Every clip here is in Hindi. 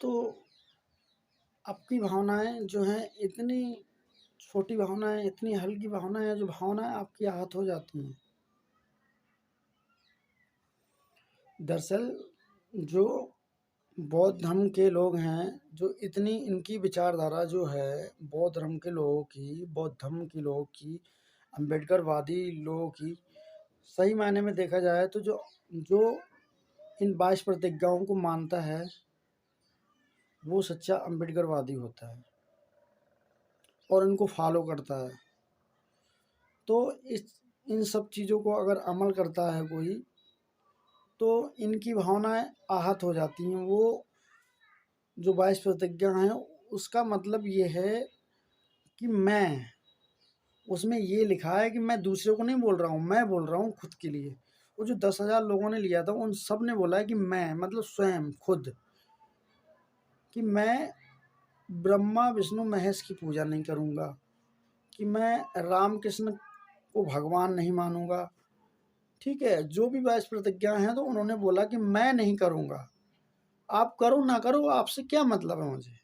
तो आपकी भावनाएँ जो हैं इतनी छोटी भावनाएँ, इतनी हल्की भावनाएँ हैं, जो भावनाएँ आपकी आहत हो जाती हैं। दरअसल जो बौद्ध धर्म के लोग हैं, जो इतनी इनकी विचारधारा जो है, बौद्ध धर्म के लोगों की, बौद्ध धर्म के लोगों की, अम्बेडकरवादी लोगों की, सही मायने में देखा जाए तो जो जो इन 22 प्रतिज्ञाओं को मानता है, वो सच्चा अम्बेडकरवादी होता है और इनको फॉलो करता है। तो इन सब चीज़ों को अगर अमल करता है कोई, तो इनकी भावनाएँ आहत हो जाती हैं। वो जो 22 प्रतिज्ञा हैं, उसका मतलब ये है कि मैं, उसमें ये लिखा है कि मैं दूसरे को नहीं बोल रहा हूँ, मैं बोल रहा हूँ खुद के लिए। वो जो 10,000 लोगों ने लिया था, उन सब ने बोला है कि मैं, मतलब स्वयं, खुद, कि मैं ब्रह्मा विष्णु महेश की पूजा नहीं करूँगा, कि मैं राम कृष्ण को भगवान नहीं मानूँगा। ठीक है, जो भी 22 प्रतिज्ञा हैं, तो उन्होंने बोला कि मैं नहीं करूँगा। आप करो ना करो, आपसे क्या मतलब है मुझे।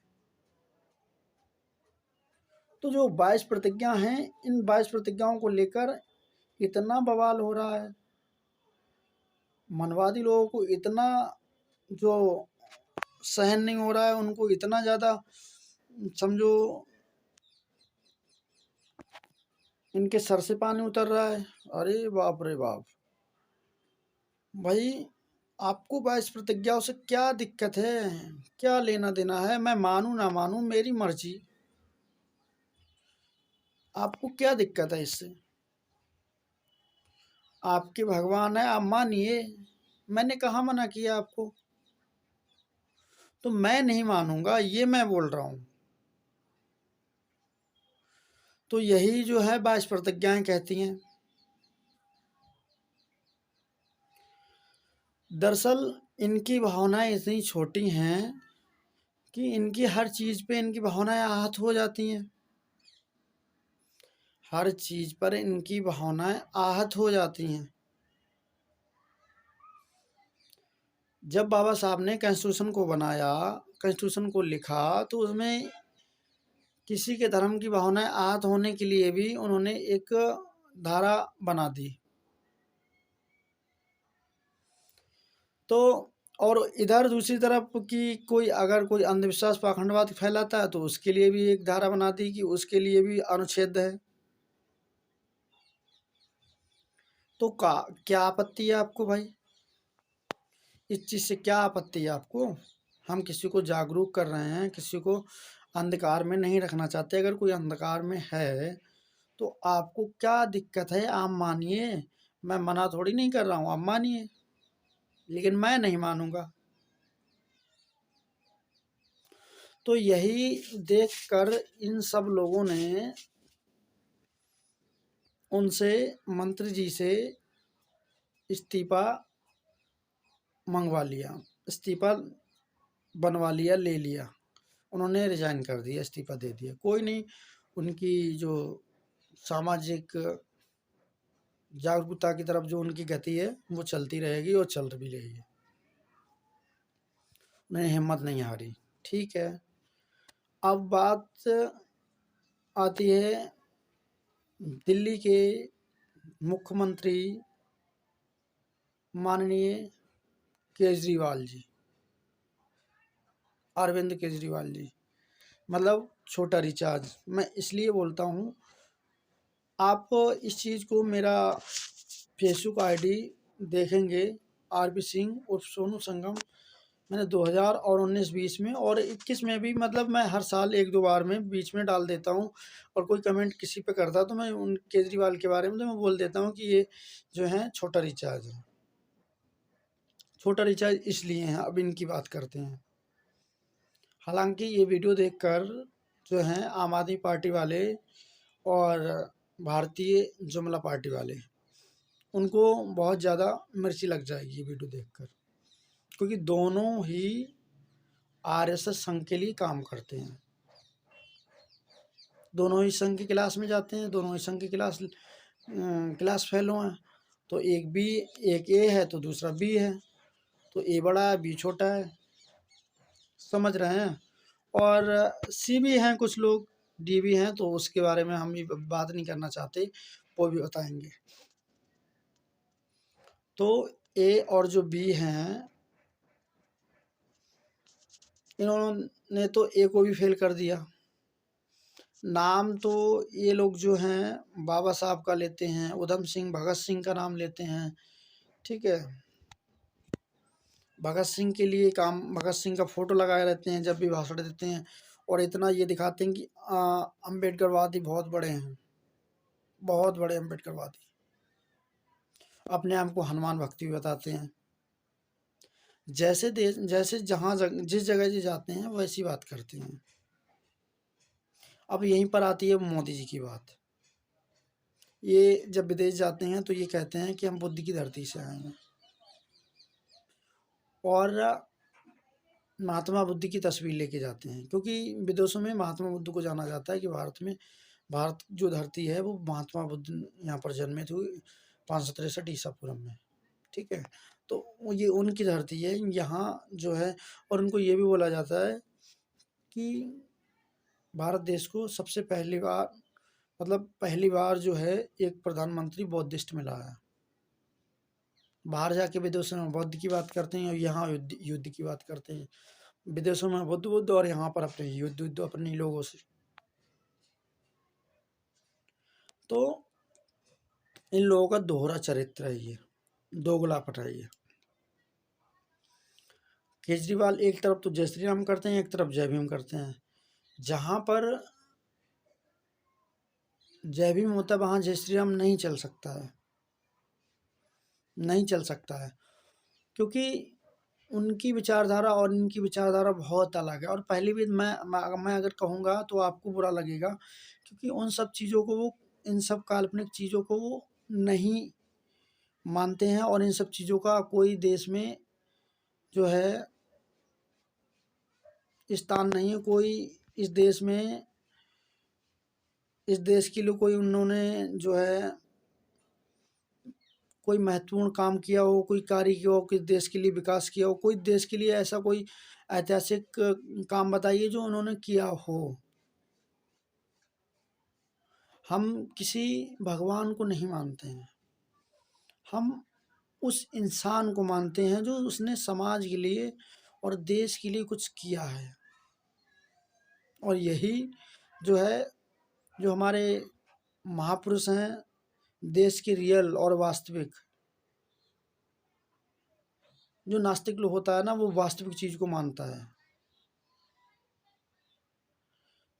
तो जो 22 प्रतिज्ञा हैं, इन 22 प्रतिज्ञाओं को लेकर इतना बवाल हो रहा है, मनवादी लोगों को इतना जो सहन नहीं हो रहा है, उनको इतना ज़्यादा समझो इनके सर से पानी उतर रहा है। अरे बाप रे बाप! भाई, आपको 22 प्रतिज्ञाओं से क्या दिक्कत है? क्या लेना देना है? मैं मानूँ ना मानूँ, मेरी मर्जी। आपको क्या दिक्कत है इससे? आपके भगवान है, आप मानिए। मैंने कहाँ मना किया आपको? तो मैं नहीं मानूंगा, ये मैं बोल रहा हूँ। तो यही जो है 22 प्रतिज्ञाएं कहती हैं। दरअसल इनकी भावनाएं इतनी छोटी हैं कि इनकी हर चीज़ पे इनकी भावनाएं आहत हो जाती हैं। हर चीज़ पर इनकी भावनाएं आहत हो जाती हैं। जब बाबा साहब ने कॉन्स्टिट्यूशन को बनाया, कॉन्स्टिट्यूशन को लिखा, तो उसमें किसी के धर्म की भावनाएं आहत होने के लिए भी उन्होंने एक धारा बना दी। तो और इधर दूसरी तरफ की कोई अगर कोई अंधविश्वास पाखंडवाद फैलाता है, तो उसके लिए भी एक धारा बना दी कि उसके लिए भी अनुच्छेद है। तो क्या आपत्ति है आपको भाई? इस चीज़ से क्या आपत्ति है आपको? हम किसी को जागरूक कर रहे हैं, किसी को अंधकार में नहीं रखना चाहते। अगर कोई अंधकार में है, तो आपको क्या दिक्कत है? आप मानिए, मैं मना थोड़ी नहीं कर रहा हूँ, आप मानिए, लेकिन मैं नहीं मानूंगा। तो यही देखकर इन सब लोगों ने उनसे, मंत्री जी से इस्तीफा मंगवा लिया, इस्तीफा बनवा लिया, ले लिया। उन्होंने रिजाइन कर दिया, इस्तीफा दे दिया। कोई नहीं, उनकी जो सामाजिक जागरूकता की तरफ जो उनकी गति है, वो चलती रहेगी और चल भी रही है। उन्हें हिम्मत नहीं हारी। ठीक है, अब बात आती है दिल्ली के मुख्यमंत्री माननीय केजरीवाल जी, अरविंद केजरीवाल जी, मतलब छोटा रिचार्ज। मैं इसलिए बोलता हूँ, आप इस चीज़ को मेरा फेसबुक आईडी देखेंगे, आरपी सिंह उर्फ सोनू संगम। मैंने 2019-20 में और 21 में भी, मतलब मैं हर साल एक दो बार में बीच में डाल देता हूँ। और कोई कमेंट किसी पे करता तो मैं उन केजरीवाल के बारे में तो मैं बोल देता हूँ कि ये जो है छोटा रिचार्ज है। छोटा रिचार्ज इसलिए हैं, अब इनकी बात करते हैं। हालांकि ये वीडियो देखकर जो हैं आम आदमी पार्टी वाले और भारतीय जुमला पार्टी वाले, उनको बहुत ज़्यादा मिर्ची लग जाएगी ये वीडियो देखकर, क्योंकि दोनों ही आरएसएस संघ के लिए काम करते हैं। दोनों ही संघ की क्लास में जाते हैं, दोनों ही संघ की क्लास फेलो हैं। तो एक ए है तो दूसरा बी है, तो ए बड़ा है, बी छोटा है। समझ रहे हैं। और सी भी हैं कुछ लोग, डी भी हैं, तो उसके बारे में हम भी बात नहीं करना चाहते, वो भी बताएंगे। तो ए और जो बी हैं, इन्होंने तो ए को भी फेल कर दिया। नाम तो ये लोग जो हैं बाबा साहब का लेते हैं, उधम सिंह, भगत सिंह का नाम लेते हैं, ठीक है। भगत सिंह के लिए काम, भगत सिंह का फोटो लगाए रहते हैं जब भी भाषण देते हैं, और इतना ये दिखाते हैं कि अम्बेडकरवादी बहुत बड़े हैं, बहुत बड़े अम्बेडकरवादी, अपने आप को हनुमान भक्ति भी बताते हैं। जैसे देश, जैसे जिस जगह जी जाते हैं वैसी बात करते हैं। अब यहीं पर आती है मोदी जी की बात। ये जब विदेश जाते हैं तो ये कहते हैं कि हम बुद्ध की धरती से आए हैं, और महात्मा बुद्ध की तस्वीर लेके जाते हैं, क्योंकि विदेशों में महात्मा बुद्ध को जाना जाता है कि भारत जो धरती है वो महात्मा बुद्ध यहाँ पर जन्मे थे 563 ईसा पूर्व में, ठीक है। तो ये उनकी धरती है यहाँ जो है। और उनको ये भी बोला जाता है कि भारत देश को सबसे पहली बार, मतलब पहली बार जो है एक प्रधानमंत्री बौद्धिस्ट मिला है। बाहर जाके विदेशों में बौद्ध की बात करते हैं और यहाँ युद्ध की बात करते हैं। विदेशों में बुद्ध और यहाँ पर अपने युद्ध अपने लोगों से। तो इन लोगों का दोहरा चरित्र है, ये दोगलापट है ये। केजरीवाल एक तरफ तो जय श्री राम करते हैं, एक तरफ जय भीम करते हैं। जहाँ पर जय भीम होता है वहाँ जय श्री राम नहीं चल सकता है, नहीं चल सकता है, क्योंकि उनकी विचारधारा और इनकी विचारधारा बहुत अलग है। और पहली भी मैं अगर कहूँगा तो आपको बुरा लगेगा, क्योंकि उन सब चीज़ों को वो, इन सब काल्पनिक चीज़ों को वो नहीं मानते हैं, और इन सब चीज़ों का कोई देश में जो है स्थान नहीं है। कोई इस देश में, इस देश के लिए कोई उन्होंने जो है कोई महत्वपूर्ण काम किया हो, कोई कार्य किया हो, किस देश के लिए विकास किया हो, कोई देश के लिए ऐसा कोई ऐतिहासिक काम बताइए जो उन्होंने किया हो। हम किसी भगवान को नहीं मानते हैं, हम उस इंसान को मानते हैं जो उसने समाज के लिए और देश के लिए कुछ किया है। और यही जो है, जो हमारे महापुरुष हैं, देश के रियल और वास्तविक, जो नास्तिक लोग होता है ना, वो वास्तविक चीज़ को मानता है।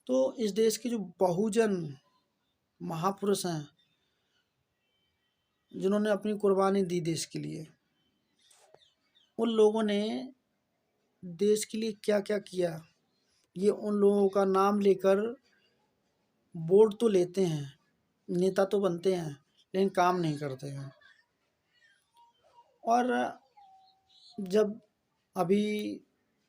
तो इस देश के जो बहुजन महापुरुष हैं, जिन्होंने अपनी कुर्बानी दी देश के लिए, उन लोगों ने देश के लिए क्या क्या किया, ये उन लोगों का नाम लेकर वोट तो लेते हैं, नेता तो बनते हैं, लेकिन काम नहीं करते हैं। और जब अभी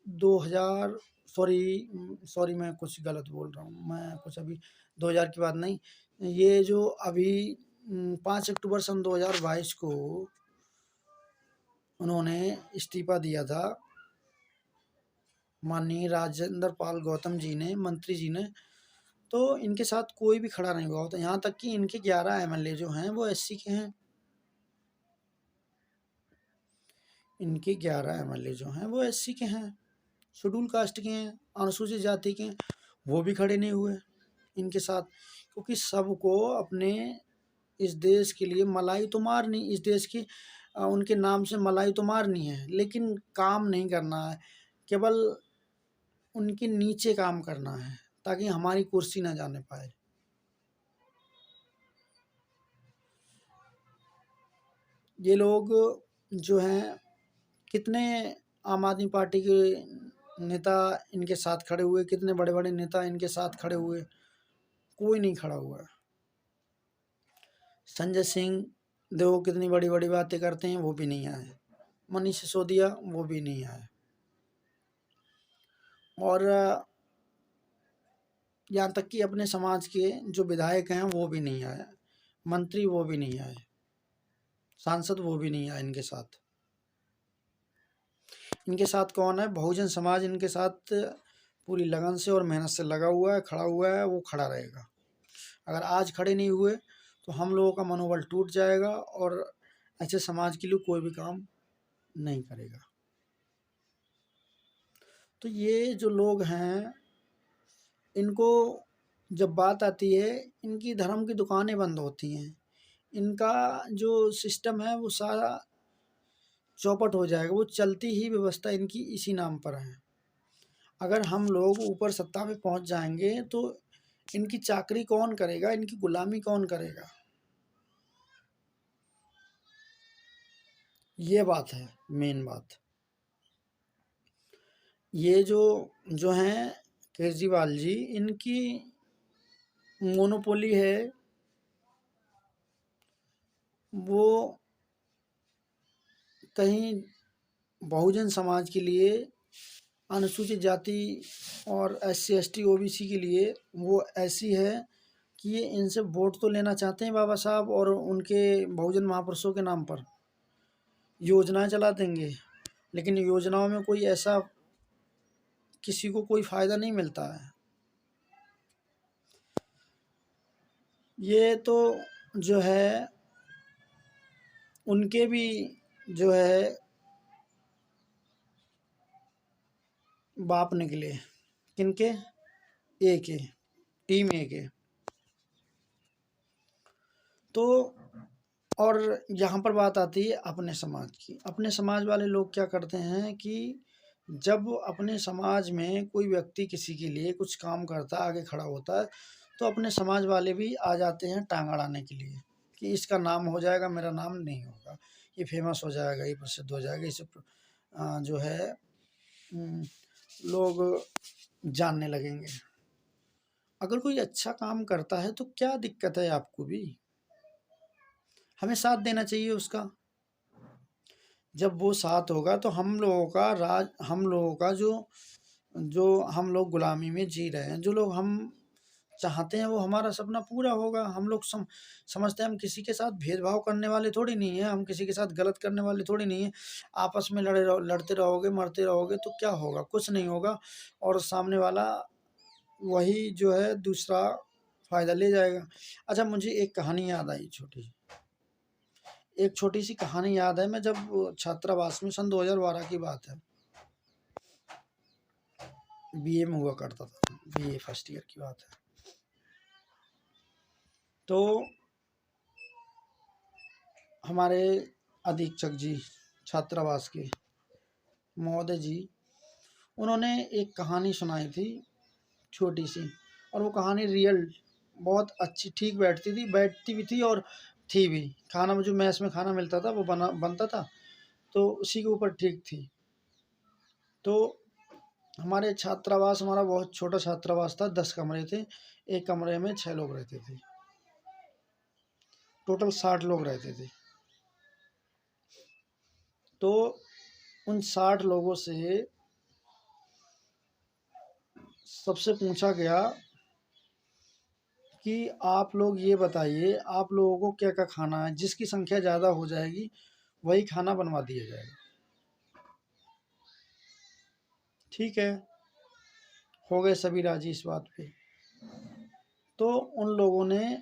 2000, सॉरी मैं कुछ गलत बोल रहा हूँ, मैं कुछ अभी 2000 की बात नहीं, ये जो अभी 5 अक्टूबर सन 2022 को उन्होंने इस्तीफा दिया था, माननीय राजेंद्र पाल गौतम जी ने, मंत्री जी ने, तो इनके साथ कोई भी खड़ा नहीं हुआ होता। यहाँ तक कि इनके 11 एमएलए जो हैं वो एससी के हैं, इनके 11 एमएलए जो हैं वो एससी के हैं, शेड्यूल कास्ट के हैं, अनुसूचित जाति के हैं, वो भी खड़े नहीं हुए इनके साथ। क्योंकि सबको अपने इस देश के लिए मलाई तो मारनी, इस देश की उनके नाम से मलाई तो मारनी है, लेकिन काम नहीं करना है, केवल उनके नीचे काम करना है ताकि हमारी कुर्सी ना जाने पाए। ये लोग जो हैं, कितने आम आदमी पार्टी के नेता इनके साथ खड़े हुए, कितने बड़े बड़े नेता इनके साथ खड़े हुए, कोई नहीं खड़ा हुआ है। संजय सिंह देखो कितनी बड़ी बड़ी बातें करते हैं, वो भी नहीं आए। मनीष सिसोदिया वो भी नहीं आए। और यहाँ तक कि अपने समाज के जो विधायक हैं वो भी नहीं आए, मंत्री वो भी नहीं आए, सांसद वो भी नहीं आए इनके साथ। इनके साथ कौन है? बहुजन समाज इनके साथ पूरी लगन से और मेहनत से लगा हुआ है, खड़ा हुआ है, वो खड़ा रहेगा। अगर आज खड़े नहीं हुए तो हम लोगों का मनोबल टूट जाएगा और ऐसे समाज के लिए कोई भी काम नहीं करेगा। तो ये जो लोग हैं, इनको जब बात आती है, इनकी धर्म की दुकानें बंद होती हैं। इनका जो सिस्टम है वो सारा चौपट हो जाएगा। वो चलती ही व्यवस्था इनकी इसी नाम पर है। अगर हम लोग ऊपर सत्ता पे पहुंच जाएंगे तो इनकी चाकरी कौन करेगा? इनकी गुलामी कौन करेगा? ये बात है, मेन बात। ये जो जो हैं केजरीवाल जी, इनकी मोनोपोली है। वो कहीं बहुजन समाज के लिए, अनुसूचित जाति और SC ST OBC के लिए वो ऐसी है कि ये इनसे वोट तो लेना चाहते हैं बाबा साहब, और उनके बहुजन महापुरुषों के नाम पर योजनाएं चला देंगे, लेकिन योजनाओं में कोई ऐसा किसी को कोई फायदा नहीं मिलता है। ये तो जो है उनके भी जो है बाप निकले। किनके? ए के, टीम ए के। तो और यहाँ पर बात आती है अपने समाज की। अपने समाज वाले लोग क्या करते हैं कि जब अपने समाज में कोई व्यक्ति किसी के लिए कुछ काम करता है, आगे खड़ा होता है, तो अपने समाज वाले भी आ जाते हैं टांग अड़ाने के लिए कि इसका नाम हो जाएगा, मेरा नाम नहीं होगा, ये फेमस हो जाएगा, ये प्रसिद्ध हो जाएगा, इसे जो है लोग जानने लगेंगे। अगर कोई अच्छा काम करता है तो क्या दिक्कत है? आपको भी हमें साथ देना चाहिए उसका। जब वो साथ होगा तो हम लोगों का राज, हम लोगों का जो जो हम लोग गुलामी में जी रहे हैं, जो लोग हम चाहते हैं, वो हमारा सपना पूरा होगा। हम लोग समझते हैं हम किसी के साथ भेदभाव करने वाले थोड़ी नहीं है, हम किसी के साथ गलत करने वाले थोड़ी नहीं है। आपस में लड़ते रहोगे, मरते रहोगे तो क्या होगा? कुछ नहीं होगा, और सामने वाला वही जो है दूसरा फायदा ले जाएगा। अच्छा, मुझे एक कहानी याद आई, एक छोटी सी कहानी याद है। मैं जब छात्रावास में, सन 2012 की बात है, BA में हुआ करता था, BA फर्स्ट ईयर की बात है। तो हमारे अधीक्षक जी छात्रावास के महोदय जी, उन्होंने एक कहानी सुनाई थी छोटी सी, और वो कहानी रियल बहुत अच्छी ठीक बैठती भी थी और थी भी। खाना जो मैस में खाना मिलता था वो बनता था, तो उसी के ऊपर ठीक थी। तो हमारे छात्रावास, हमारा बहुत छोटा छात्रावास था, 10 कमरे थे, एक कमरे में 6 लोग रहते थे, टोटल 60 लोग रहते थे। तो उन 60 लोगों से सबसे पूछा गया कि आप लोग ये बताइए, आप लोगों को क्या क्या खाना है। जिसकी संख्या ज़्यादा हो जाएगी वही खाना बनवा दिया जाएगा। ठीक है, हो गए सभी राजी इस बात पे। तो उन लोगों ने,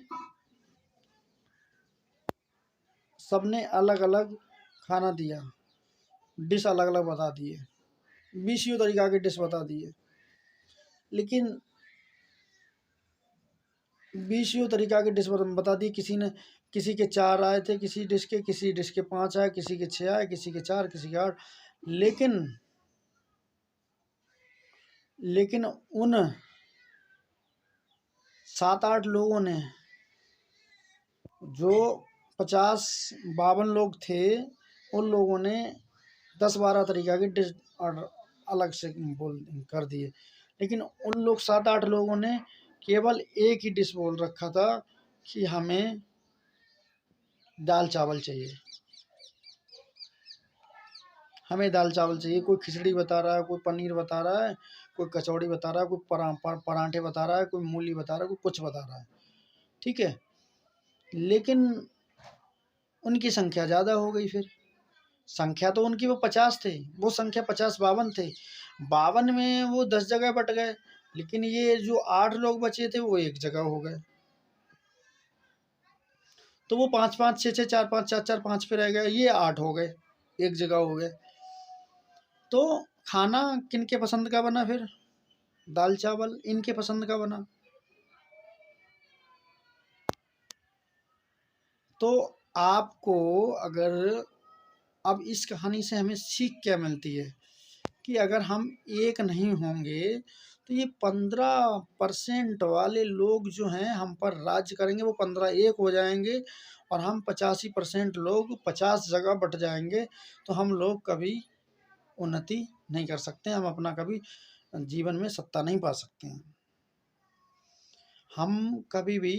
सबने अलग अलग खाना दिया, डिश अलग अलग बता दिए, 20 तरीका के डिश बता दिए। लेकिन 20 तरीका के डिश बता दिए। किसी के 4 आए थे, किसी डिश के 5 आए, किसी के 6 आए, किसी के 4, किसी के 8। लेकिन उन 7-8 लोगों ने, जो 50-52 लोग थे, उन लोगों ने 10-12 तरीका की डिश ऑर्डर अलग से बोल कर दिए। लेकिन उन लोग 7-8 लोगों ने केवल एक ही डिश बोल रखा था कि हमें दाल चावल चाहिए, हमें दाल चावल चाहिए। कोई खिचड़ी बता रहा है, कोई पनीर बता रहा है, कोई कचौड़ी बता रहा है, कोई परांठे बता रहा है, कोई मूली बता रहा है, कोई कुछ बता रहा है। ठीक है, लेकिन उनकी संख्या ज़्यादा हो गई। फिर संख्या तो उनकी वो 50 थे, वो संख्या 50-52 थे। 52 में वो 10 जगह बट गए, लेकिन ये जो 8 लोग बचे थे वो एक जगह हो गए। तो वो 5-5, 6-6, 4-5, 4-4, 5 पे रह गए, ये 8 हो गए, एक जगह हो गए। तो खाना किनके पसंद का बना फिर? दाल चावल इनके पसंद का बना। तो आपको अगर अब इस कहानी से हमें सीख क्या मिलती है कि अगर हम एक नहीं होंगे तो ये 15% वाले लोग जो हैं हम पर राज्य करेंगे, वो 15 एक हो जाएंगे और हम 85% लोग 50 जगह बट जाएंगे। तो हम लोग कभी उन्नति नहीं कर सकते, हम अपना कभी जीवन में सत्ता नहीं पा सकते हैं, हम कभी भी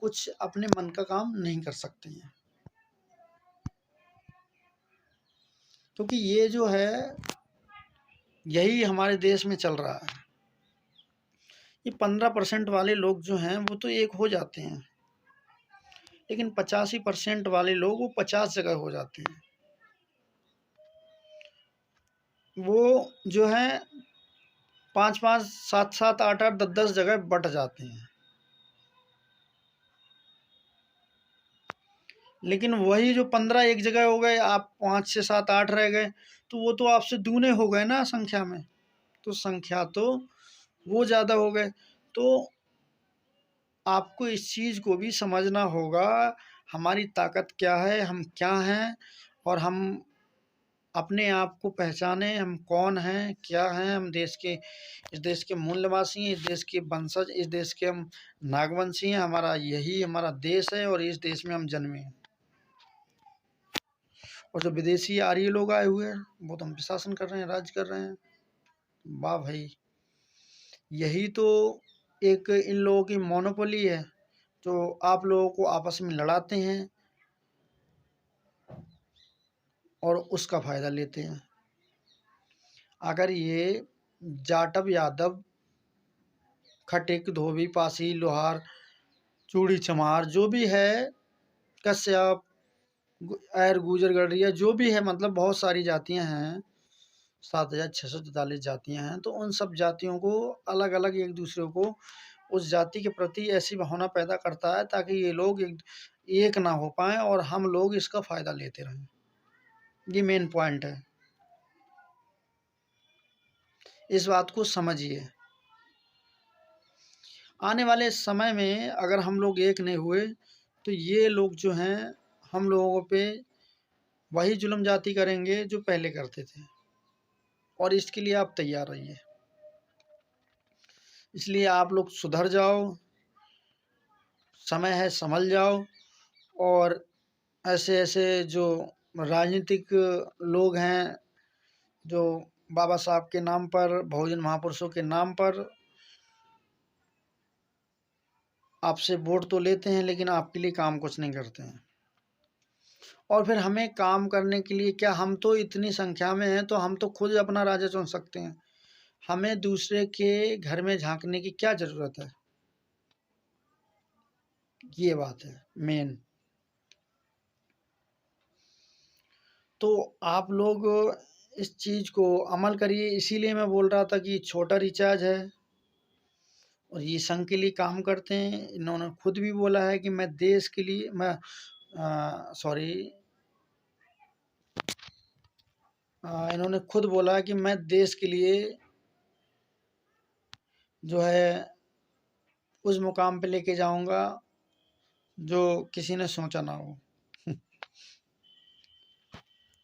कुछ अपने मन का काम नहीं कर सकते हैं। क्योंकि ये जो है यही हमारे देश में चल रहा है। ये 15% वाले लोग जो हैं वो तो एक हो जाते हैं, लेकिन 85% वाले लोग वो 50 जगह हो जाते हैं। वो जो है 5-5, 7-7, 8-8, 10-10 जगह बट जाते हैं। लेकिन वही जो 15 एक जगह हो गए, आप 5 से 7 8 रह गए, तो वो तो आपसे दूने हो गए ना संख्या में। तो संख्या तो वो ज़्यादा हो गए। तो आपको इस चीज़ को भी समझना होगा, हमारी ताकत क्या है, हम क्या हैं, और हम अपने आप को पहचाने, हम कौन हैं, क्या हैं। हम इस देश के मूल निवासी हैं, इस देश के वंशज, इस देश के हम नागवंशी हैं। हमारा यही हमारा देश है और इस देश में हम जन्मे हैं। और जो विदेशी आर्य लोग आए हुए हैं वो तो हम पे शासन कर रहे हैं, राज कर रहे हैं। वाह भाई, यही तो एक इन लोगों की मोनोपोली है जो आप लोगों को आपस में लड़ाते हैं और उसका फायदा लेते हैं। अगर ये जाटव, यादव, खटिक, धोबी, पासी, लोहार, चूड़ी, चमार जो भी है, कश्यप, ऐर, गुजर, गडरिया जो भी है, मतलब बहुत सारी जातियां हैं, 7,643 जातियां हैं। तो उन सब जातियों को अलग अलग एक दूसरे को उस जाति के प्रति ऐसी भावना पैदा करता है ताकि ये लोग एक ना हो पाए और हम लोग इसका फायदा लेते रहें। ये मेन पॉइंट है, इस बात को समझिए। आने वाले समय में अगर हम लोग एक नहीं हुए तो ये लोग जो हैं हम लोगों पे वही जुल्म जाती करेंगे जो पहले करते थे, और इसके लिए आप तैयार रहिए। इसलिए आप लोग सुधर जाओ, समय है संभल जाओ। और ऐसे ऐसे जो राजनीतिक लोग हैं जो बाबा साहब के नाम पर, बहुजन महापुरुषों के नाम पर आपसे वोट तो लेते हैं लेकिन आपके लिए काम कुछ नहीं करते हैं। और फिर हमें काम करने के लिए क्या, हम तो इतनी संख्या में हैं तो हम तो खुद अपना राजा चुन सकते हैं, हमें दूसरे के घर में झांकने की क्या ज़रूरत है। ये बात है मेन। तो आप लोग इस चीज़ को अमल करिए। इसीलिए मैं बोल रहा था कि छोटा रिचार्ज है और ये संघ के लिए काम करते हैं। इन्होंने खुद भी बोला है कि मैं देश के लिए, मैं सॉरी, इन्होंने खुद बोला है कि मैं देश के लिए जो है उस मुकाम पे लेके जाऊंगा जो किसी ने सोचा ना हो।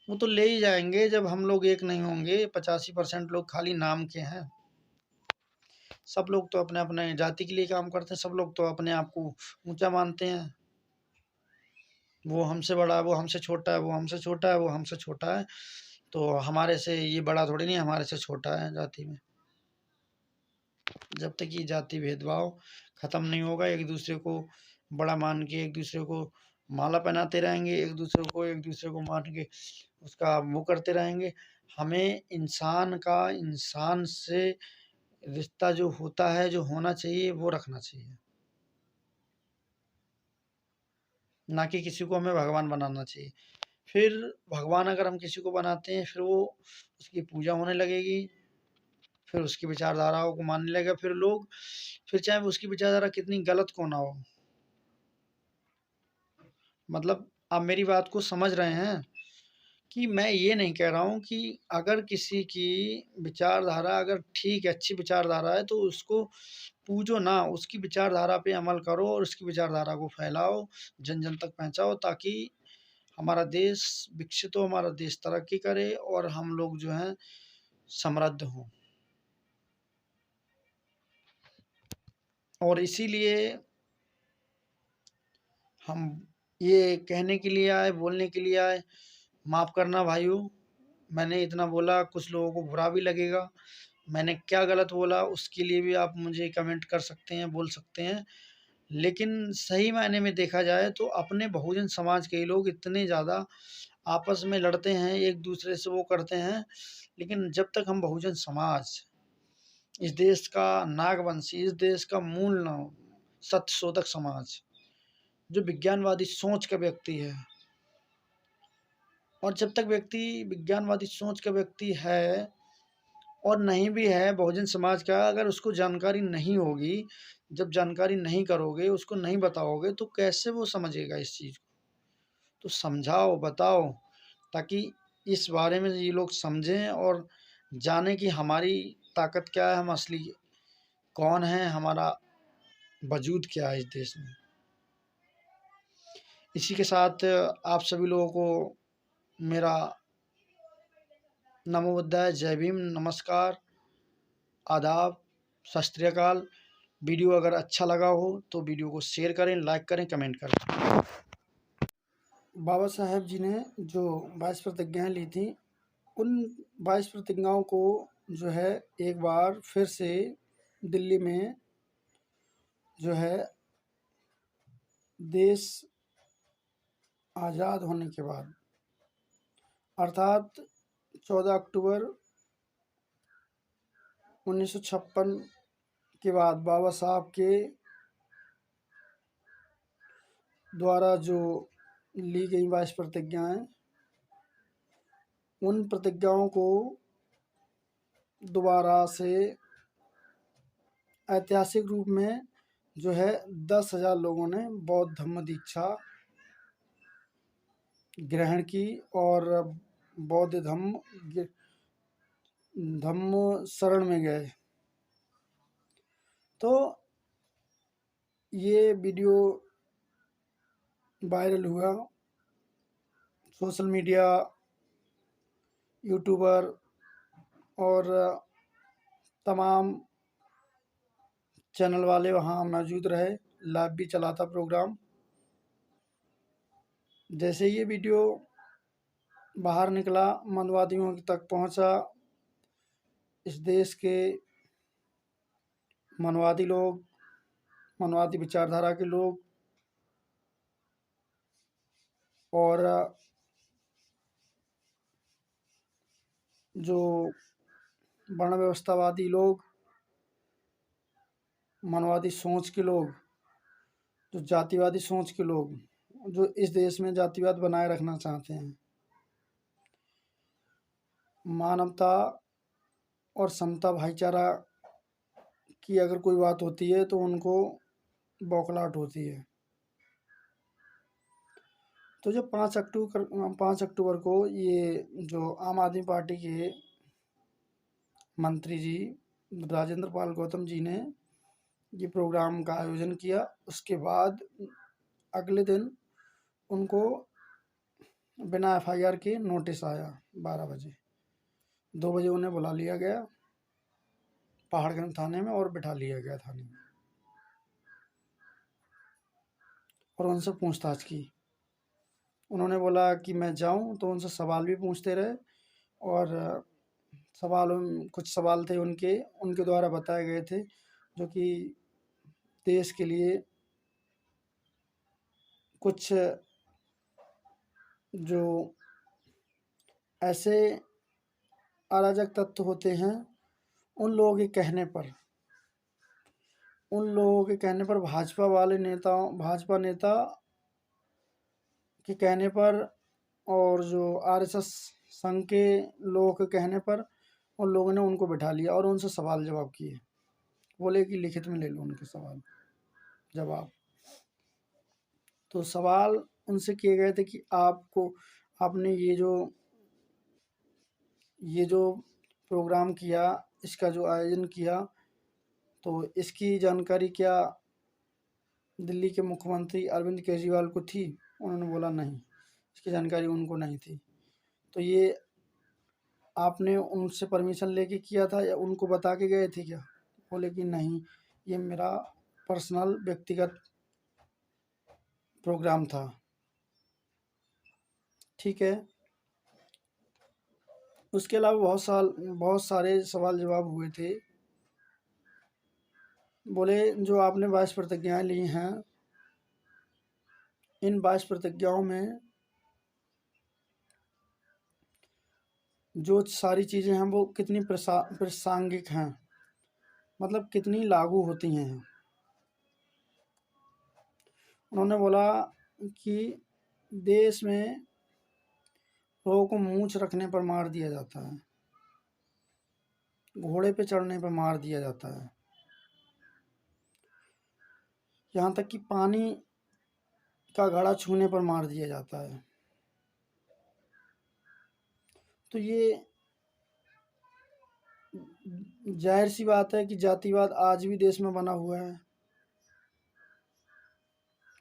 वो तो ले ही जाएंगे जब हम लोग एक नहीं होंगे। 85% लोग खाली नाम के हैं। सब लोग तो अपने अपने जाति के लिए काम करते हैं, सब लोग तो अपने आप को ऊंचा मानते हैं। वो हमसे बड़ा, वो हमसे छोटा है, वो हमसे छोटा है, वो हमसे छोटा है। तो हमारे से ये बड़ा थोड़ी नहीं, हमारे से छोटा है जाति में। जब तक ये जाति भेदभाव खत्म नहीं होगा, एक दूसरे को बड़ा मान के एक दूसरे को माला पहनाते रहेंगे, एक दूसरे को मान के उसका वो करते रहेंगे। हमें इंसान का इंसान से रिश्ता जो होता है, जो होना चाहिए, वो रखना चाहिए, ना कि किसी को हमें भगवान बनाना चाहिए। फिर भगवान अगर हम किसी को बनाते हैं, फिर वो उसकी पूजा होने लगेगी, फिर उसकी विचारधाराओं को मानने लगेगा, फिर लोग, फिर चाहे वो उसकी विचारधारा कितनी गलत क्यों ना हो। मतलब आप मेरी बात को समझ रहे हैं कि मैं ये नहीं कह रहा हूँ कि अगर किसी की विचारधारा अगर ठीक है, अच्छी विचारधारा है, तो उसको पूजो ना, उसकी विचारधारा पे अमल करो और उसकी विचारधारा को फैलाओ, जन-जन तक पहुँचाओ, ताकि हमारा देश विकसित हो, हमारा देश तरक्की करे और हम लोग जो हैं समृद्ध हों। और इसीलिए हम ये कहने के लिए आए, बोलने के लिए आए, माफ़ करना भाइयों, मैंने इतना बोला, कुछ लोगों को बुरा भी लगेगा। मैंने क्या गलत बोला उसके लिए भी आप मुझे कमेंट कर सकते हैं, बोल सकते हैं। लेकिन सही मायने में देखा जाए तो अपने बहुजन समाज के ही लोग इतने ज़्यादा आपस में लड़ते हैं, एक-दूसरे से वो करते हैं, लेकिन जब तक हम बहुजन समाज, इस देश का नागवंशी, इस देश का मूल नाम, सत्य शोधक समाज, जो विज्ञानवादी सोच का व्यक्ति है, और जब तक व्यक्ति विज्ञानवादी सोच का व्यक्ति है और नहीं भी है बहुजन समाज का, अगर उसको जानकारी नहीं होगी, जब जानकारी नहीं करोगे, उसको नहीं बताओगे, तो कैसे वो समझेगा इस चीज़ को? तो समझाओ, बताओ, ताकि इस बारे में ये लोग समझें और जानें कि हमारी ताकत क्या है, हम असली कौन हैं, हमारा वजूद क्या है इस देश में। इसी के साथ आप सभी लोगों को मेरा नमो बुद्धाय, जय भीम, नमस्कार, आदाब, सत श्री अकाल। वीडियो अगर अच्छा लगा हो तो वीडियो को शेयर करें, लाइक करें, कमेंट करें। बाबा साहेब जी ने जो 22 प्रतिज्ञाएं ली थी, उन 22 प्रतिज्ञाओं को जो है एक बार फिर से दिल्ली में जो है देश आज़ाद होने के बाद, अर्थात 14 अक्टूबर 1956 के बाद बाबा साहब के द्वारा जो ली गई 22 प्रतिज्ञाएं, उन प्रतिज्ञाओं को दोबारा से ऐतिहासिक रूप में जो है 10,000 लोगों ने बौद्ध धम्म दीक्षा ग्रहण की और बौद्ध धम्म शरण में गए। तो ये वीडियो वायरल हुआ, सोशल मीडिया, यूट्यूबर और तमाम चैनल वाले वहाँ मौजूद रहे, लाइव भी चला था प्रोग्राम। जैसे ये वीडियो बाहर निकला, मंदवादियों तक पहुँचा, इस देश के मनवादी लोग, मनवादी विचारधारा के लोग और जो वर्ण व्यवस्थावादी लोग, मनवादी सोच के लोग, जो जातिवादी सोच के लोग, जो इस देश में जातिवाद बनाए रखना चाहते हैं, मानवता और समता भाईचारा की अगर कोई बात होती है तो उनको बौखलाहट होती है। तो जो 5 अक्टूबर को ये जो आम आदमी पार्टी के मंत्री जी राजेंद्र पाल गौतम जी ने ये प्रोग्राम का आयोजन किया, उसके बाद अगले दिन उनको बिना एफआईआर के नोटिस आया 12 बजे। 2 बजे उन्हें बुला लिया गया पहाड़गंज थाने में और बिठा लिया गया थाने में और उनसे पूछताछ की। उन्होंने बोला कि मैं जाऊं, तो उनसे सवाल भी पूछते रहे और कुछ सवाल थे उनके द्वारा बताए गए थे, जो कि देश के लिए कुछ जो ऐसे अराजक तत्व होते हैं, उन लोगों के कहने पर भाजपा नेता के कहने पर और जो आरएसएस संघ के लोगों के कहने पर उन लोगों ने उनको बिठा लिया और उनसे सवाल जवाब किए। बोले कि लिखित में ले लो उनके सवाल जवाब। तो सवाल उनसे किए गए थे कि आपने ये जो प्रोग्राम किया, इसका जो आयोजन किया, तो इसकी जानकारी क्या दिल्ली के मुख्यमंत्री अरविंद केजरीवाल को थी? उन्होंने बोला नहीं, इसकी जानकारी उनको नहीं थी। तो ये आपने उनसे परमिशन लेके किया था या उनको बता के गए थे क्या? बोले कि नहीं, ये मेरा पर्सनल व्यक्तिगत प्रोग्राम था। ठीक है। उसके अलावा बहुत सारे सवाल जवाब हुए थे। बोले जो आपने 22 प्रतिज्ञाएं ली हैं, इन 22 प्रतिज्ञाओं में जो सारी चीज़ें हैं वो कितनी प्रासंगिक हैं, मतलब कितनी लागू होती हैं। उन्होंने बोला कि देश में लोगों को मूंछ रखने पर मार दिया जाता है, घोड़े पे चढ़ने पर मार दिया जाता है, यहाँ तक कि पानी का घड़ा छूने पर मार दिया जाता है। तो ये जाहिर सी बात है कि जातिवाद आज भी देश में बना हुआ है,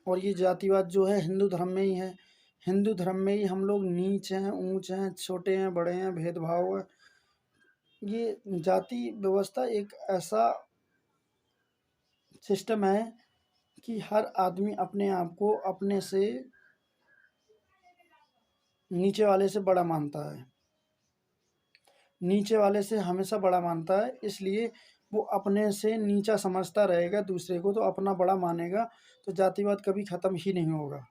और ये जातिवाद जो है हिंदू धर्म में ही है। हिंदू धर्म में ही हम लोग नीच हैं, ऊंच हैं, छोटे हैं, बड़े हैं, भेदभाव है। ये जाति व्यवस्था एक ऐसा सिस्टम है कि हर आदमी अपने आप को अपने से नीचे वाले से बड़ा मानता है, नीचे वाले से हमेशा बड़ा मानता है, इसलिए वो अपने से नीचा समझता रहेगा दूसरे को, तो अपना बड़ा मानेगा, तो जातिवाद कभी ख़त्म ही नहीं होगा।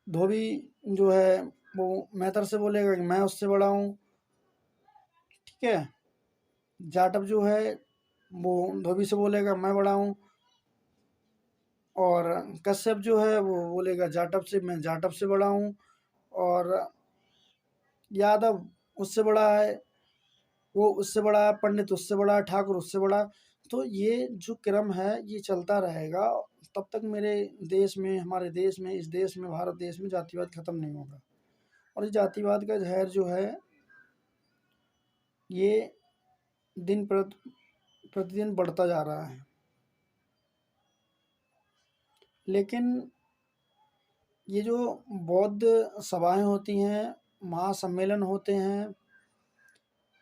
धोबी जो है वो मैतर से बोलेगा कि मैं उससे बड़ा हूँ, ठीक है। जाटव जो है वो धोबी से बोलेगा मैं बड़ा हूँ, और कश्यप जो है वो बोलेगा जाटव से मैं जाटव से बड़ा हूँ, और यादव उससे बड़ा है, वो उससे बड़ा है, पंडित उससे बड़ा है, ठाकुर उससे बड़ा है। तो ये जो क्रम है ये चलता रहेगा तब तक मेरे देश में, हमारे देश में, इस देश में, भारत देश में जातिवाद खत्म नहीं होगा। और इस जातिवाद का जहर जो है ये दिन प्रतिदिन बढ़ता जा रहा है। लेकिन ये जो बौद्ध सभाएं होती हैं, महासम्मेलन होते हैं,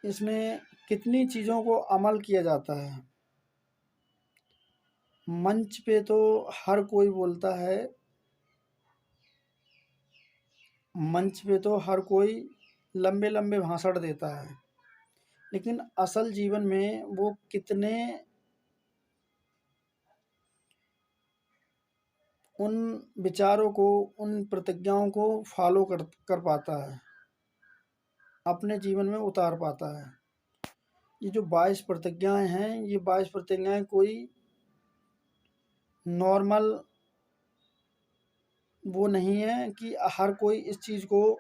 इसमें कितनी चीज़ों को अमल किया जाता है। मंच पे तो हर कोई बोलता है, मंच पे तो हर कोई लंबे लंबे भाषण देता है, लेकिन असल जीवन में वो कितने उन विचारों को, उन प्रतिज्ञाओं को फॉलो कर पाता है, अपने जीवन में उतार पाता है। ये जो 22 प्रतिज्ञाएं हैं, ये 22 प्रतिज्ञाएं कोई नॉर्मल वो नहीं है कि हर कोई इस चीज़ को,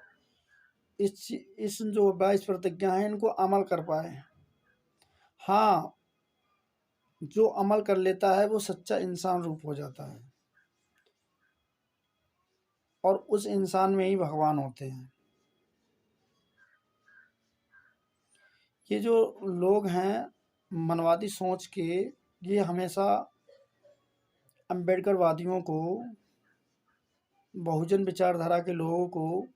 इस जो 22 प्रतिज्ञा हैं इनको अमल कर पाए। हाँ, जो अमल कर लेता है वो सच्चा इंसान रूप हो जाता है, और उस इंसान में ही भगवान होते हैं। ये जो लोग हैं मनवादी सोच के, ये हमेशा अम्बेडकरवादियों को, बहुजन विचारधारा के लोगों को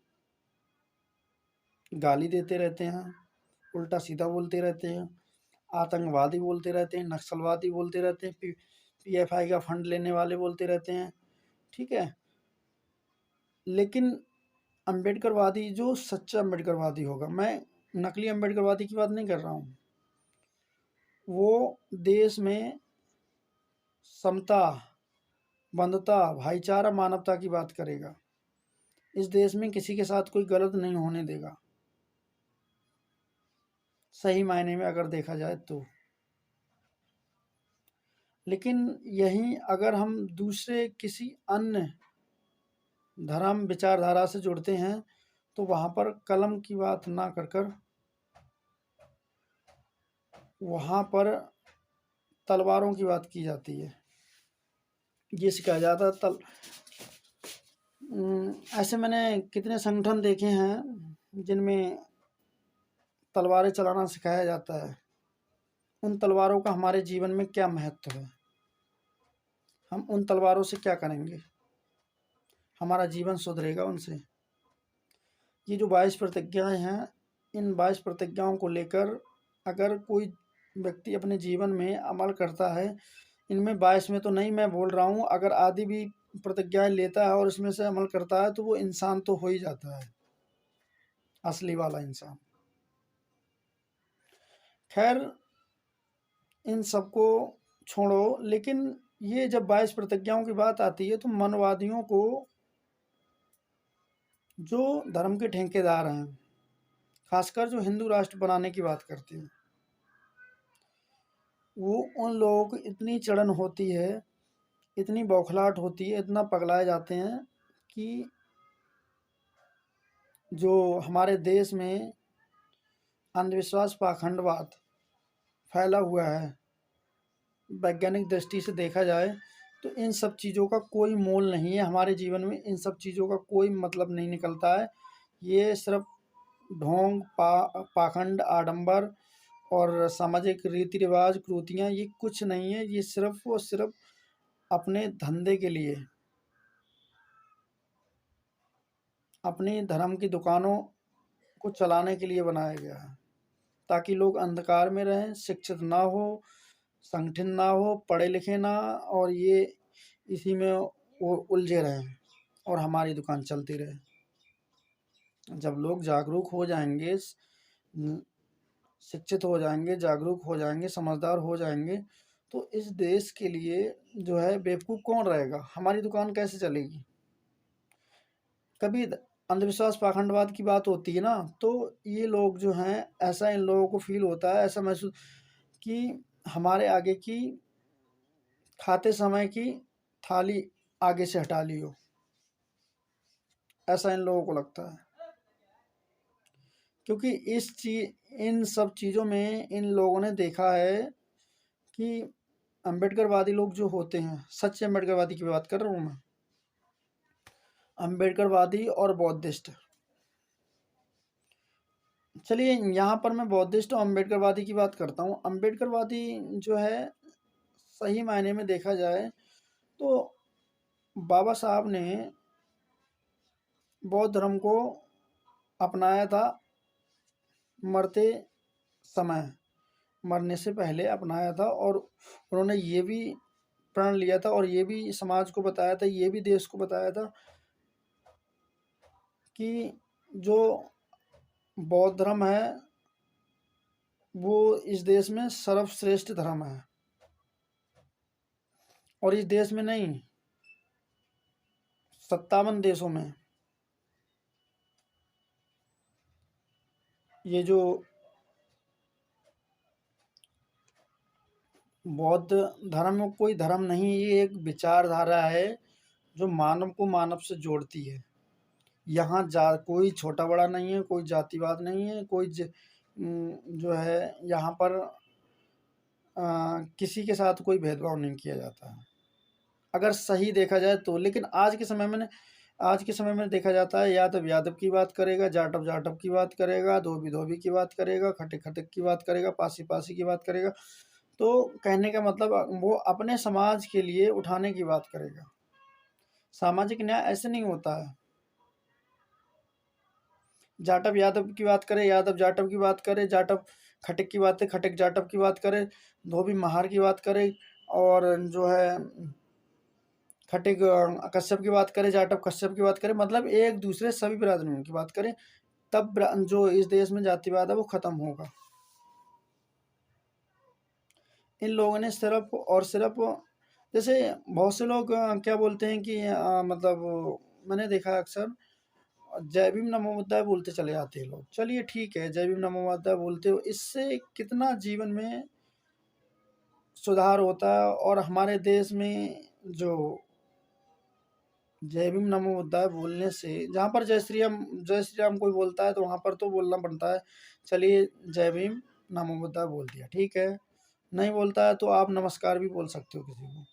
गाली देते रहते हैं, उल्टा सीधा बोलते रहते हैं, आतंकवादी बोलते रहते हैं, नक्सलवादी बोलते रहते हैं, पीएफआई का फंड लेने वाले बोलते रहते हैं, ठीक है। लेकिन अम्बेडकरवादी जो सच्चा अम्बेडकरवादी होगा, मैं नकली अम्बेडकरवादी की बात नहीं कर रहा हूँ, वो देश में समता, बंधुता, भाईचारा, मानवता की बात करेगा। इस देश में किसी के साथ कोई गलत नहीं होने देगा, सही मायने में अगर देखा जाए तो। लेकिन यहीं अगर हम दूसरे किसी अन्य धर्म विचारधारा से जुड़ते हैं तो वहाँ पर कलम की बात ना कर कर वहाँ पर तलवारों की बात की जाती है। ये सिखाया जाता है ऐसे मैंने कितने संगठन देखे हैं जिनमें तलवारें चलाना सिखाया जाता है। उन तलवारों का हमारे जीवन में क्या महत्व है, हम उन तलवारों से क्या करेंगे, हमारा जीवन सुधरेगा उनसे। ये जो 22 प्रतिज्ञाएं हैं, इन 22 प्रतिज्ञाओं को लेकर अगर कोई व्यक्ति अपने जीवन में अमल करता है, इनमें 22 में तो नहीं मैं बोल रहा हूँ, अगर आदि भी प्रतिज्ञाएं लेता है और इसमें से अमल करता है तो वो इंसान तो हो ही जाता है, असली वाला इंसान। खैर इन सबको छोड़ो, लेकिन ये जब 22 प्रतिज्ञाओं की बात आती है तो मनवादियों को, जो धर्म के ठेकेदार हैं, खासकर जो हिंदू राष्ट्र बनाने की बात करते हैं, वो उन लोगों को इतनी चढ़न होती है, इतनी बौखलाहट होती है, इतना पगलाए जाते हैं कि जो हमारे देश में अंधविश्वास पाखंडवाद फैला हुआ है, वैज्ञानिक दृष्टि से देखा जाए तो इन सब चीज़ों का कोई मोल नहीं है हमारे जीवन में, इन सब चीज़ों का कोई मतलब नहीं निकलता है। ये सिर्फ ढोंग, पाखंड, आडंबर और सामाजिक रीति रिवाज, क्रूतियाँ, ये कुछ नहीं है। ये सिर्फ और सिर्फ अपने धंधे के लिए, अपनी धर्म की दुकानों को चलाने के लिए बनाया गया है, ताकि लोग अंधकार में रहें, शिक्षित ना हो, संगठित ना हो, पढ़े लिखे ना, और ये इसी में वो उलझे रहें और हमारी दुकान चलती रहे। जब लोग जागरूक हो जाएंगे, शिक्षित हो जाएंगे, जागरूक हो जाएंगे, समझदार हो जाएंगे, तो इस देश के लिए जो है बेवकूफ़ कौन रहेगा, हमारी दुकान कैसे चलेगी। कभी अंधविश्वास पाखंडवाद की बात होती है ना, तो ये लोग जो हैं, ऐसा इन लोगों को फील होता है, ऐसा महसूस कि हमारे आगे की खाते समय की थाली आगे से हटा ली हो, ऐसा इन लोगों को लगता है। क्योंकि इन सब चीज़ों में इन लोगों ने देखा है कि अम्बेडकरवादी लोग जो होते हैं, सच्चे अम्बेडकरवादी की बात कर रहा हूँ मैं, अम्बेडकरवादी और बौद्धिस्ट। चलिए यहाँ पर मैं बौद्धिस्ट और अम्बेडकरवादी की बात करता हूँ। अम्बेडकरवादी जो है, सही मायने में देखा जाए तो बाबा साहब ने बौद्ध धर्म को अपनाया था, मरते समय, मरने से पहले अपनाया था, और उन्होंने ये भी प्रण लिया था और ये भी समाज को बताया था, ये भी देश को बताया था कि जो बौद्ध धर्म है वो इस देश में सर्वश्रेष्ठ धर्म है, और इस देश में नहीं, 57 देशों में ये जो बौद्ध धर्म कोई धर्म नहीं, ये एक विचारधारा है जो मानव को मानव से जोड़ती है। यहाँ कोई छोटा बड़ा नहीं है, कोई जातिवाद नहीं है, कोई जो है यहाँ पर किसी के साथ कोई भेदभाव नहीं किया जाता है, अगर सही देखा जाए तो। लेकिन आज के समय में देखा जाता है, यादव यादव की बात करेगा, जाटव जाटव की बात करेगा, धोबी धोबी की बात करेगा, खटिक खटिक की बात करेगा, पासी पासी की बात करेगा। तो कहने का मतलब वो अपने समाज के लिए उठाने की बात करेगा। सामाजिक न्याय ऐसे नहीं होता है। जाटव यादव की बात करे, यादव जाटव की बात करे, जाटव खटिक की बात है, खटिक जाटव की बात करे, धोबी महार की बात करे, और जो है खटिक कश्यप की बात करे, जाटव कश्यप की बात करे, मतलब एक दूसरे सभी बिरादरियों की बात करें, तब जो इस देश में जातिवाद है वो खत्म होगा। इन लोगों ने सिर्फ और सिर्फ, जैसे बहुत से लोग क्या बोलते हैं कि मतलब मैंने देखा अक्सर जय भीम नमो बुद्धाय बोलते चले जाते हैं लोग। चलिए ठीक है, जय भीम नमो बुद्धाय बोलते हो, इससे कितना जीवन में सुधार होता है। और हमारे देश में जो जय भीम नमो बुद्धाय बोलने से, जहाँ पर जय श्री राम कोई बोलता है तो वहाँ पर तो बोलना बनता है, चलिए जय भीम नमो बुद्धाय बोल दिया, ठीक है। नहीं बोलता है तो आप नमस्कार भी बोल सकते हो किसी को,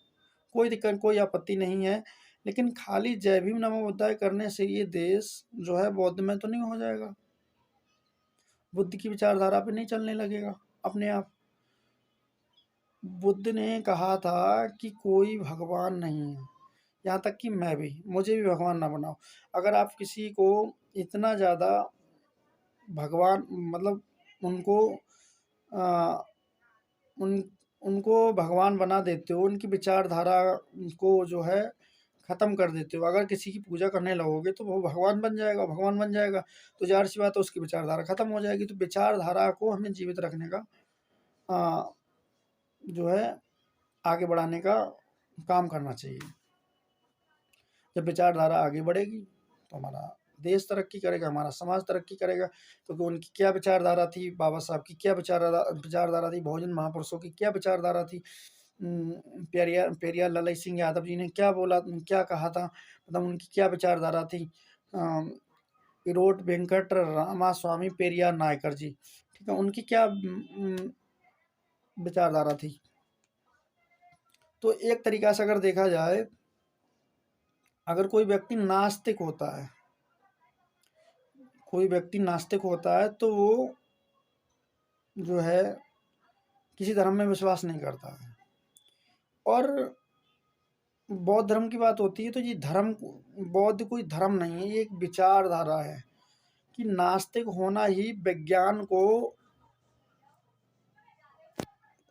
कोई दिक्कत, कोई आपत्ति नहीं है। लेकिन खाली जय भीम नमो बुद्धाय करने से ये देश जो है बौद्ध में तो नहीं हो जाएगा, बुद्ध की विचारधारा पे नहीं चलने लगेगा अपने आप। बुद्ध ने कहा था कि कोई भगवान नहीं है, यहाँ तक कि मैं भी, मुझे भी भगवान ना बनाओ। अगर आप किसी को इतना ज़्यादा भगवान मतलब उनको आ, उन उनको भगवान बना देते हो, उनकी विचारधारा को जो है ख़त्म कर देते हो, अगर किसी की पूजा करने लगोगे तो वो भगवान बन जाएगा, भगवान बन जाएगा, तो ज़ाहिर सी बात है उसकी विचारधारा ख़त्म हो जाएगी। तो विचारधारा को हमें जीवित रखने का आ, जो है आगे बढ़ाने का काम करना चाहिए। जब विचारधारा आगे बढ़ेगी तो हमारा देश तरक्की करेगा, हमारा समाज तरक्की करेगा। क्योंकि उनकी क्या विचारधारा थी, बाबा साहब की क्या विचारधारा थी, बहुजन महापुरुषों की क्या विचारधारा थी, पेरियार पेरियार लाला सिंह यादव जी ने क्या बोला, क्या कहा था, मतलब उनकी क्या विचारधारा थी। इरोट वेंकट रामास्वामी पेरियार नायकर जी, ठीक है, उनकी क्या विचारधारा थी। तो एक तरीका से अगर देखा जाए, अगर कोई व्यक्ति नास्तिक होता है, कोई व्यक्ति नास्तिक होता है तो वो जो है किसी धर्म में विश्वास नहीं करता है। और बौद्ध धर्म की बात होती है तो ये धर्म, बौद्ध कोई धर्म नहीं है, ये एक विचारधारा है कि नास्तिक होना ही विज्ञान को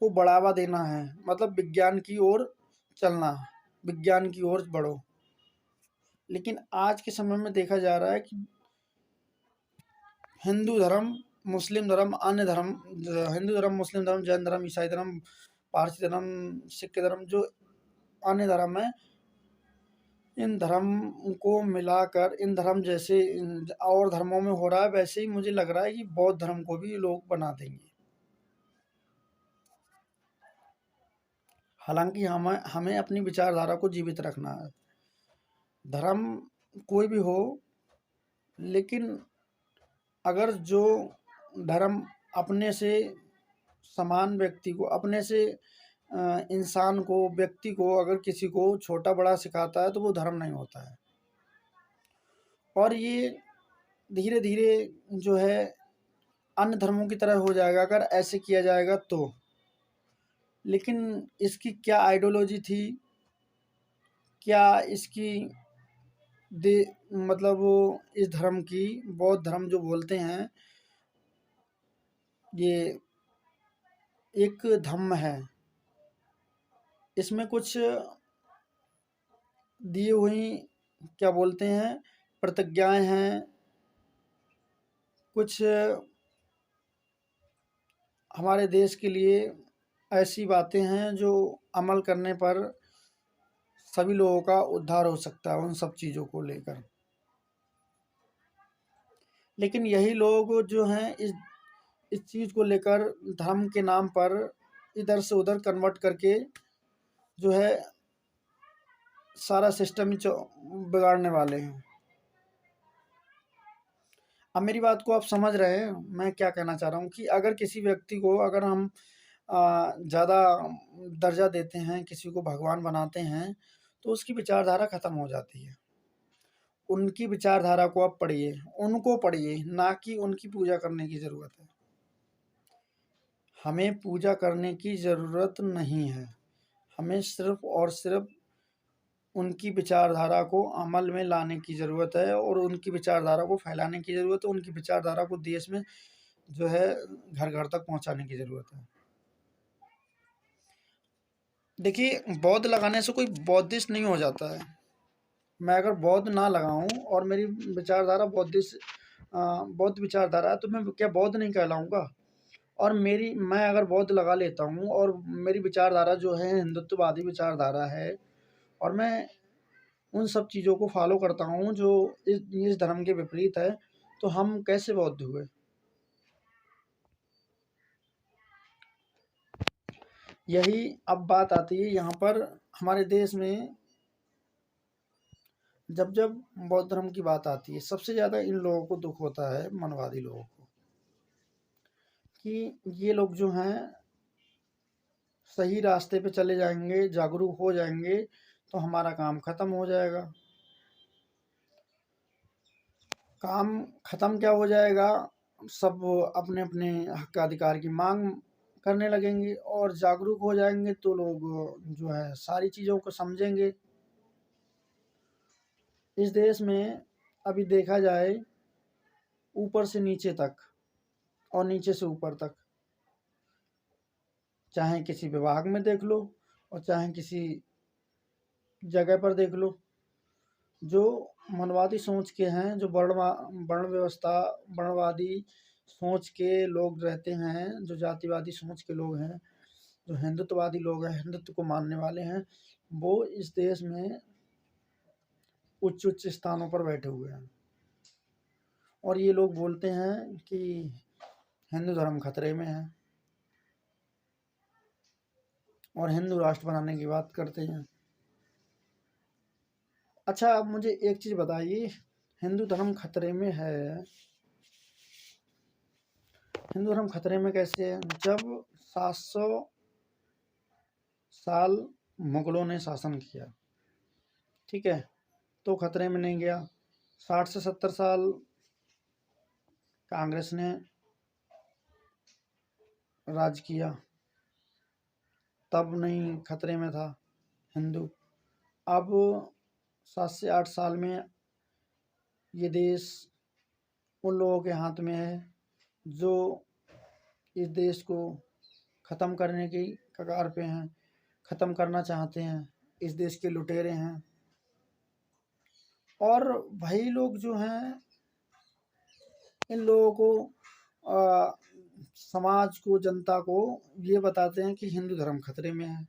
बढ़ावा देना है, मतलब विज्ञान की ओर चलना, विज्ञान की ओर बढ़ो। लेकिन आज के समय में देखा जा रहा है कि हिंदू धर्म, मुस्लिम धर्म, अन्य धर्म, हिंदू धर्म, मुस्लिम धर्म, जैन धर्म, ईसाई धर्म, पारसी धर्म, सिख धर्म, जो अन्य धर्म है, इन धर्म को मिलाकर इन धर्म जैसे और धर्मों में हो रहा है, वैसे ही मुझे लग रहा है कि बौद्ध धर्म को भी लोग बना देंगे। हालांकि हमें हमें अपनी विचारधारा को जीवित रखना है। धर्म कोई भी हो, लेकिन अगर जो धर्म अपने से समान व्यक्ति को, अपने से इंसान को, व्यक्ति को अगर किसी को छोटा बड़ा सिखाता है तो वो धर्म नहीं होता है। और ये धीरे धीरे जो है अन्य धर्मों की तरह हो जाएगा अगर ऐसे किया जाएगा तो। लेकिन इसकी क्या आइडियोलॉजी थी, क्या इसकी दे मतलब वो इस धर्म की, बौद्ध धर्म जो बोलते हैं, ये एक धम्म है, इसमें कुछ दी हुई क्या बोलते हैं प्रतिज्ञाएं हैं, कुछ हमारे देश के लिए ऐसी बातें हैं जो अमल करने पर सभी लोगों का उद्धार हो सकता है उन सब चीज़ों को लेकर। लेकिन यही लोग जो हैं इस चीज़ को लेकर धर्म के नाम पर इधर से उधर कन्वर्ट करके जो है सारा सिस्टम ही बिगाड़ने वाले हैं। अब मेरी बात को आप समझ रहे हैं मैं क्या कहना चाह रहा हूँ, कि अगर किसी व्यक्ति को अगर हम ज़्यादा दर्जा देते हैं, किसी को भगवान बनाते हैं, तो उसकी विचारधारा ख़त्म हो जाती है। उनकी विचारधारा को आप पढ़िए, उनको पढ़िए, ना कि उनकी पूजा करने की ज़रूरत है। हमें पूजा करने की ज़रूरत नहीं है, हमें सिर्फ़ और सिर्फ़ उनकी विचारधारा को अमल में लाने की ज़रूरत है और उनकी विचारधारा को फैलाने की ज़रूरत है, उनकी विचारधारा को देश में जो है घर-घर तक पहुँचाने की ज़रूरत है। देखिए, बौद्ध लगाने से कोई बौद्धिस्ट नहीं हो जाता है। मैं अगर बौद्ध ना लगाऊँ और मेरी विचारधारा बौद्ध विचारधारा है तो मैं क्या बौद्ध नहीं कहलाऊँगा? और मैं अगर बौद्ध लगा लेता हूँ और मेरी विचारधारा जो है हिंदुत्ववादी विचारधारा है और मैं उन सब चीज़ों को फॉलो करता हूँ जो इस धर्म के विपरीत है, तो हम कैसे बौद्ध हुए? यही अब बात आती है यहाँ पर हमारे देश में, जब जब बौद्ध धर्म की बात आती है, सबसे ज़्यादा इन लोगों को दुख होता है, मनवादी लोगों को, कि ये लोग जो हैं सही रास्ते पे चले जाएंगे, जागरूक हो जाएंगे तो हमारा काम खत्म हो जाएगा। काम खत्म क्या हो जाएगा, सब अपने अपने हक अधिकार की मांग करने लगेंगे, और जागरूक हो जाएंगे तो लोग जो है सारी चीज़ों को समझेंगे। इस देश में अभी देखा जाए, ऊपर से नीचे तक और नीचे से ऊपर तक, चाहे किसी विभाग में देख लो और चाहे किसी जगह पर देख लो, जो मनवादी सोच के हैं, जो वर्ण व्यवस्था, वर्णवादी सोच के लोग रहते हैं, जो जातिवादी सोच के लोग हैं, जो हिंदुत्ववादी लोग हैं, हिंदुत्व को मानने वाले हैं, वो इस देश में उच्च उच्च स्थानों पर बैठे हुए हैं। और ये लोग बोलते हैं कि हिंदू धर्म खतरे में है और हिंदू राष्ट्र बनाने की बात करते हैं। अच्छा, अब मुझे एक चीज़ बताइए, हिंदू धर्म खतरे में है, हिंदू धर्म खतरे में कैसे है? जब 700 साल मुगलों ने शासन किया, ठीक है, तो खतरे में नहीं गया। 60 से 70 साल कांग्रेस ने राज किया, तब नहीं खतरे में था हिंदू। अब 7 से 8 साल में ये देश उन लोगों के हाथ में है जो इस देश को ख़त्म करने की कगार पे हैं, ख़त्म करना चाहते हैं, इस देश के लुटेरे हैं। और वही लोग जो हैं, इन लोगों को समाज को, जनता को ये बताते हैं कि हिंदू धर्म खतरे में है।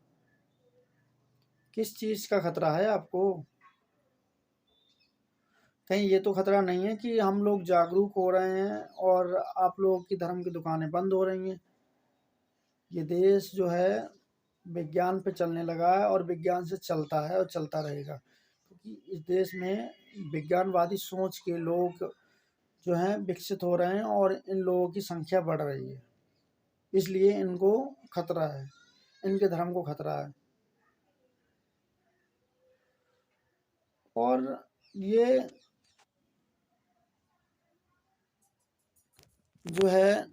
किस चीज़ का खतरा है आपको? कहीं ये तो खतरा नहीं है कि हम लोग जागरूक हो रहे हैं और आप लोगों की धर्म की दुकानें बंद हो रही हैं? ये देश जो है विज्ञान पे चलने लगा है और विज्ञान से चलता है और चलता रहेगा, क्योंकि इस देश में विज्ञानवादी सोच के लोग जो हैं विकसित हो रहे हैं और इन लोगों की संख्या बढ़ रही है, इसलिए इनको खतरा है, इनके धर्म को खतरा है। और ये जो है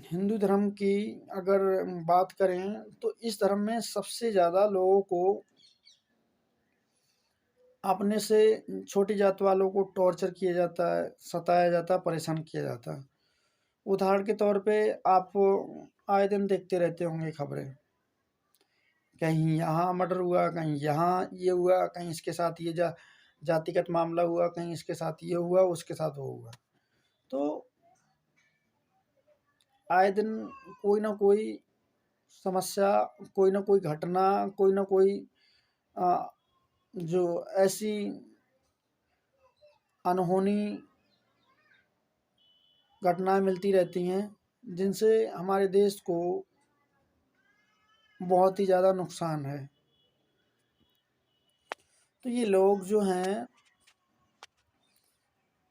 हिंदू धर्म की अगर बात करें तो इस धर्म में सबसे ज़्यादा लोगों को अपने से छोटी जात वालों को टॉर्चर किया जाता है, सताया जाता है, परेशान किया जाता है। उदाहरण के तौर पे आप आए दिन देखते रहते होंगे खबरें, कहीं यहाँ मर्डर हुआ, कहीं यहाँ ये हुआ, कहीं इसके साथ ये जातिगत मामला हुआ, कहीं इसके साथ ये हुआ, उसके साथ वो हुआ। तो आए दिन कोई ना कोई समस्या, कोई ना कोई घटना, कोई ना कोई जो ऐसी अनहोनी घटनाएं मिलती रहती हैं जिनसे हमारे देश को बहुत ही ज़्यादा नुकसान है। तो ये लोग जो हैं,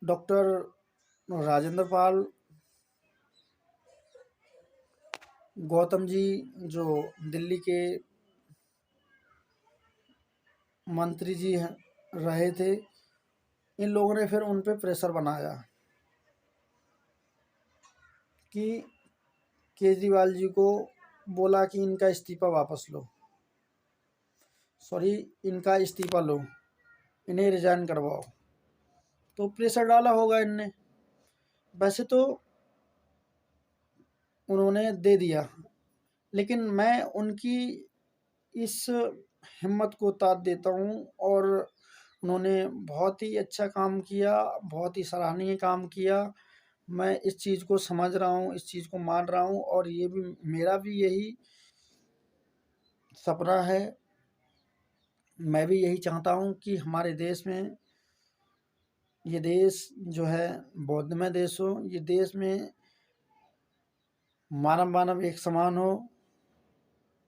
डॉक्टर राजेंद्र पाल, गौतम जी जो दिल्ली के मंत्री जी हैं रहे थे, इन लोगों ने फिर उन पे प्रेशर बनाया कि केजरीवाल जी को बोला कि इनका इस्तीफ़ा वापस लो, सॉरी, इनका इस्तीफ़ा लो, इन्हें रिजाइन करवाओ। तो प्रेशर डाला होगा इनने, वैसे तो उन्होंने दे दिया, लेकिन मैं उनकी इस हिम्मत को ताज देता हूँ। और उन्होंने बहुत ही अच्छा काम किया, बहुत ही सराहनीय काम किया। मैं इस चीज़ को समझ रहा हूँ, इस चीज़ को मान रहा हूँ, और ये भी मेरा भी यही सपना है। मैं भी यही चाहता हूँ कि हमारे देश में ये देश जो है बौद्धमय देश हो, ये देश में मानव मानव एक समान हो,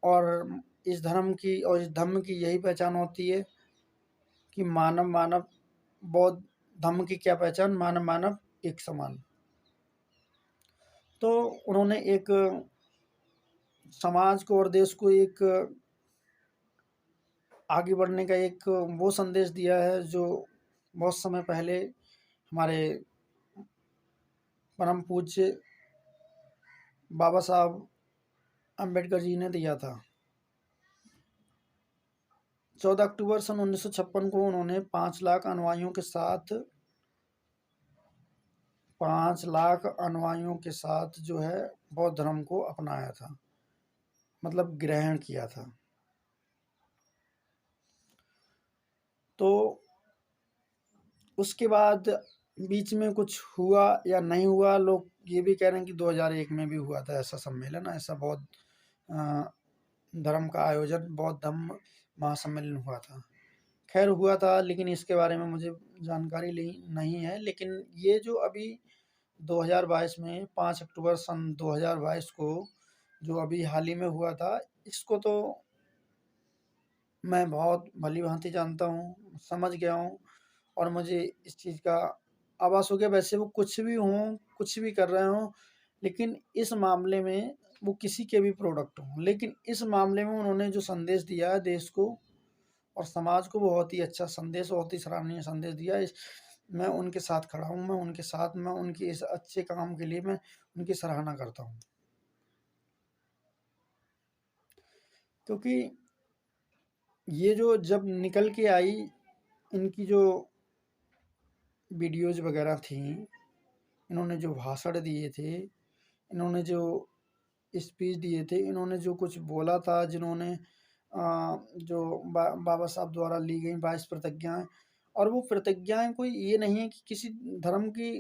और इस धर्म की और इस धम्म की यही पहचान होती है कि मानव मानव, बौद्ध धम्म की क्या पहचान, मानव मानव एक समान। तो उन्होंने एक समाज को और देश को एक आगे बढ़ने का एक वो संदेश दिया है जो बहुत समय पहले हमारे परम पूज्य बाबा साहब अम्बेडकर जी ने दिया था। 14 अक्टूबर सन 1956 को उन्होंने 5 लाख अनुयायियों के साथ 5 लाख अनुयायियों के साथ जो है बौद्ध धर्म को अपनाया था, मतलब ग्रहण किया था। तो उसके बाद बीच में कुछ हुआ या नहीं हुआ, लोग ये भी कह रहे हैं कि 2001 में भी हुआ था ऐसा सम्मेलन, ऐसा बौद्ध धर्म का आयोजन, बौद्ध धम्म महासम्मेलन हुआ था। खैर हुआ था, लेकिन इसके बारे में मुझे जानकारी नहीं है। लेकिन ये जो अभी 2022 में 5 अक्टूबर सन 2022 को जो अभी हाल ही में हुआ था, इसको तो मैं बहुत भली-भाँति जानता हूँ, समझ गया हूँ, और मुझे इस चीज़ का आभास हो गया। वैसे वो कुछ भी हों, कुछ भी कर रहे हों, लेकिन इस मामले में वो किसी के भी प्रोडक्ट हों, लेकिन इस मामले में उन्होंने जो संदेश दिया है देश को और समाज को, बहुत ही अच्छा संदेश, बहुत ही सराहनीय संदेश दिया है। मैं उनके साथ खड़ा हूँ, मैं उनके साथ, मैं उनके इस अच्छे काम के लिए मैं उनकी सराहना करता हूँ। क्योंकि ये जो जब निकल के आई, इनकी जो वीडियोज़ वगैरह थीं, इन्होंने जो भाषण दिए थे, इन्होंने जो स्पीच दिए थे, इन्होंने जो कुछ बोला था, जिन्होंने जो बाबा साहब द्वारा ली गई 22 प्रतिज्ञाएँ, और वो प्रतिज्ञाएँ कोई ये नहीं है कि किसी धर्म की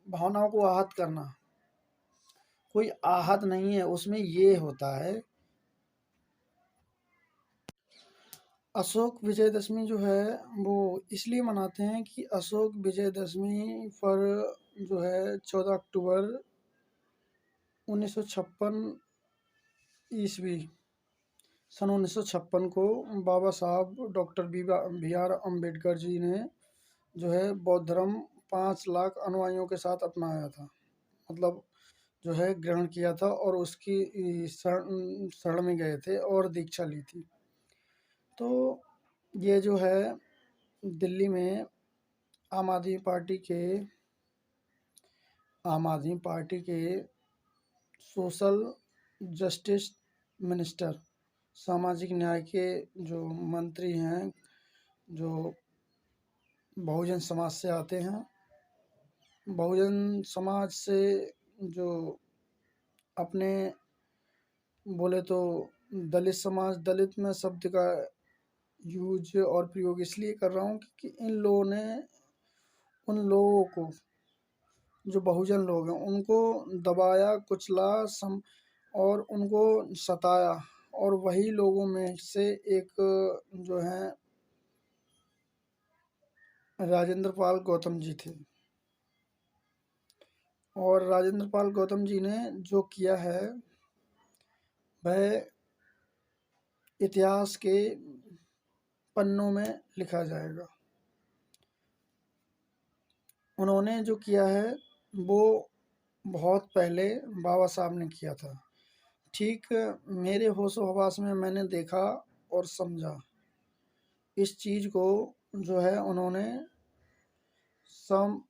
भावनाओं को आहत करना, कोई आहत नहीं है, उसमें ये होता है। अशोक विजयदशमी जो है वो इसलिए मनाते हैं कि अशोक विजयदशमी पर जो है 14 अक्टूबर 1956 ईस्वी, सन 1956 को बाबा साहब doctor B are Ambedkar ji ने जो है बौद्ध धर्म 5 लाख अनुयायियों के साथ अपनाया था, मतलब जो है ग्रहण किया था, और उसकी शरण में गए थे और दीक्षा ली थी। तो ये जो है दिल्ली में आम आदमी पार्टी के आम आदमी पार्टी के सोशल जस्टिस मिनिस्टर, सामाजिक न्याय के जो मंत्री हैं, जो बहुजन समाज से आते हैं, बहुजन समाज से जो अपने बोले तो दलित समाज, दलित में शब्द का यूज और प्रयोग इसलिए कर रहा हूँ कि इन लोगों ने उन लोगों को, जो बहुजन लोग हैं, उनको दबाया, कुचला, और उनको सताया, और वही लोगों में से एक जो है राजेंद्र पाल गौतम जी थे। और राजेंद्र पाल गौतम जी ने जो किया है वह इतिहास के पन्नों में लिखा जाएगा। उन्होंने जो किया है वो बहुत पहले बाबा साहब ने किया था। ठीक मेरे होशो हवास में मैंने देखा और समझा इस चीज़ को, जो है उन्होंने सन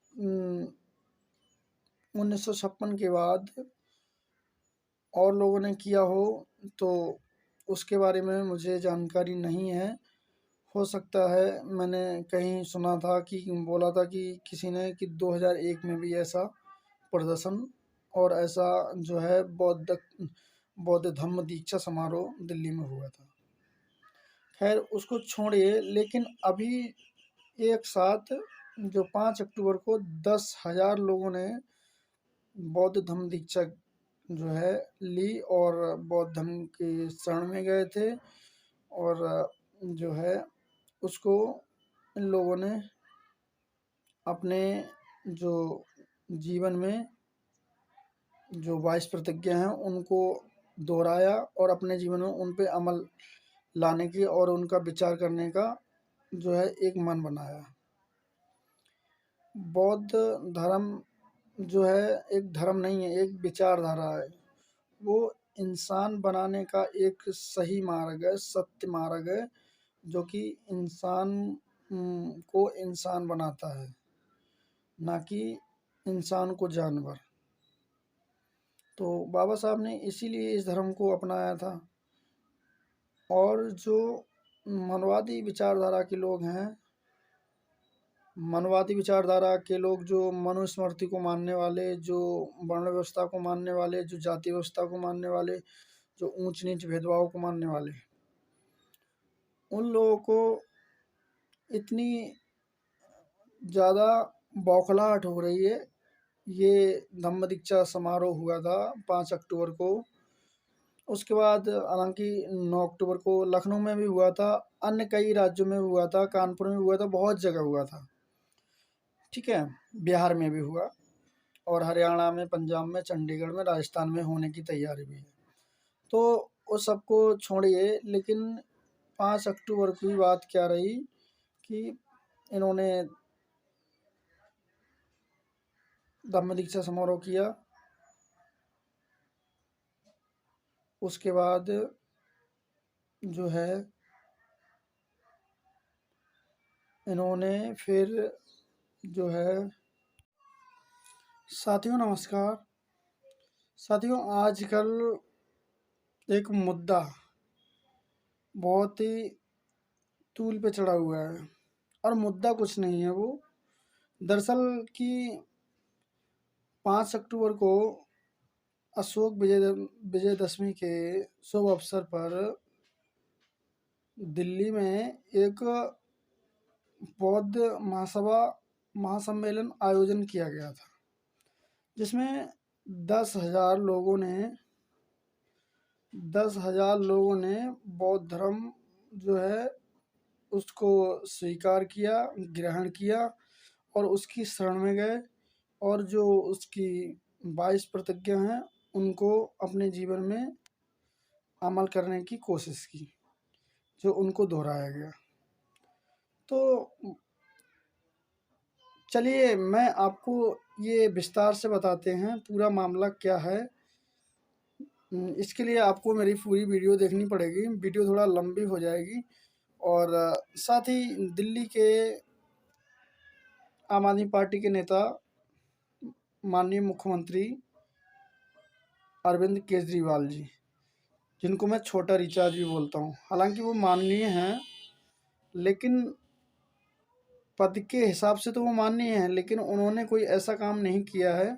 1956 के बाद और लोगों ने किया हो तो उसके बारे में मुझे जानकारी नहीं है। हो सकता है मैंने कहीं सुना था कि बोला था कि किसी ने कि 2001 में भी ऐसा प्रदर्शन और ऐसा जो है बौद्ध धम्म दीक्षा समारोह दिल्ली में हुआ था। खैर उसको छोड़िए, लेकिन अभी एक साथ जो 5 अक्टूबर को 10,000 लोगों ने बौद्ध धम्म दीक्षा जो है ली और बौद्ध धर्म की शरण में गए थे, और जो है उसको इन लोगों ने अपने जो जीवन में जो 22 प्रतिज्ञा हैं उनको दोहराया और अपने जीवन में उन पे अमल लाने की और उनका विचार करने का जो है एक मन बनाया। बौद्ध धर्म जो है एक धर्म नहीं है, एक विचारधारा है। वो इंसान बनाने का एक सही मार्ग है, सत्य मार्ग है, जो कि इंसान को इंसान बनाता है, ना कि इंसान को जानवर। तो बाबा साहब ने इसीलिए इस धर्म को अपनाया था। और जो मनवादी विचारधारा के लोग हैं, मनवादी विचारधारा के लोग जो मनुस्मृति को मानने वाले, जो वर्ण व्यवस्था को मानने वाले, जो जाति व्यवस्था को मानने वाले, जो ऊंच नीच भेदभाव को मानने वाले, उन लोगों को इतनी ज़्यादा बौखलाहट हो रही है। ये धम्म दीक्षा समारोह हुआ था 5 अक्टूबर को। उसके बाद हालांकि 9 अक्टूबर को लखनऊ में भी हुआ था, अन्य कई राज्यों में हुआ था, कानपुर में हुआ था, बहुत जगह हुआ था। ठीक है, बिहार में भी हुआ और हरियाणा में, पंजाब में, चंडीगढ़ में, राजस्थान में होने की तैयारी भी है। तो उस सबको छोड़िए, लेकिन 5 अक्टूबर की बात क्या रही कि इन्होंने धम्म दीक्षा समारोह किया। उसके बाद जो है इन्होंने फिर जो है, साथियों नमस्कार। साथियों, आजकल एक मुद्दा बहुत ही तूल पे चढ़ा हुआ है, और मुद्दा कुछ नहीं है वो। दरअसल कि 5 अक्टूबर को अशोक विजयदशमी के शुभ अवसर पर दिल्ली में एक बौद्ध महासभा महासम्मेलन आयोजन किया गया था, जिसमें 10,000 लोगों ने बौद्ध धर्म जो है उसको स्वीकार किया, ग्रहण किया और उसकी शरण में गए, और जो उसकी 22 प्रतिज्ञा हैं उनको अपने जीवन में अमल करने की कोशिश की, जो उनको दोहराया गया। तो चलिए मैं आपको ये विस्तार से बताते हैं पूरा मामला क्या है। इसके लिए आपको मेरी पूरी वीडियो देखनी पड़ेगी, वीडियो थोड़ा लंबी हो जाएगी। और साथ ही दिल्ली के आम आदमी पार्टी के नेता माननीय मुख्यमंत्री अरविंद केजरीवाल जी, जिनको मैं छोटा रिचार्ज भी बोलता हूँ, हालांकि वो माननीय हैं, लेकिन पद के हिसाब से तो वो माननीय हैं, लेकिन उन्होंने कोई ऐसा काम नहीं किया है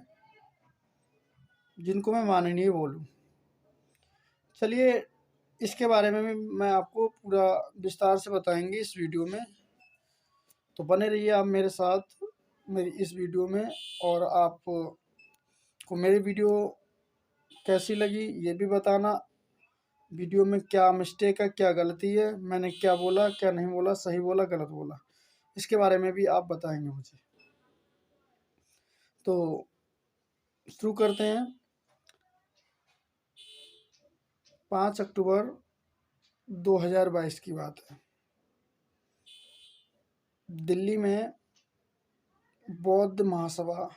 जिनको मैं माननीय बोलूँ। चलिए इसके बारे में भी मैं आपको पूरा विस्तार से बताएंगे इस वीडियो में, तो बने रहिए आप मेरे साथ मेरी इस वीडियो में। और आपको मेरी वीडियो कैसी लगी ये भी बताना, वीडियो में क्या मिस्टेक है, क्या गलती है, मैंने क्या बोला, क्या नहीं बोला, सही बोला, गलत बोला, इसके बारे में भी आप बताएंगे मुझे। तो शुरू करते हैं। 5 अक्टूबर 2022 की बात है। दिल्ली में बौद्ध महासभा,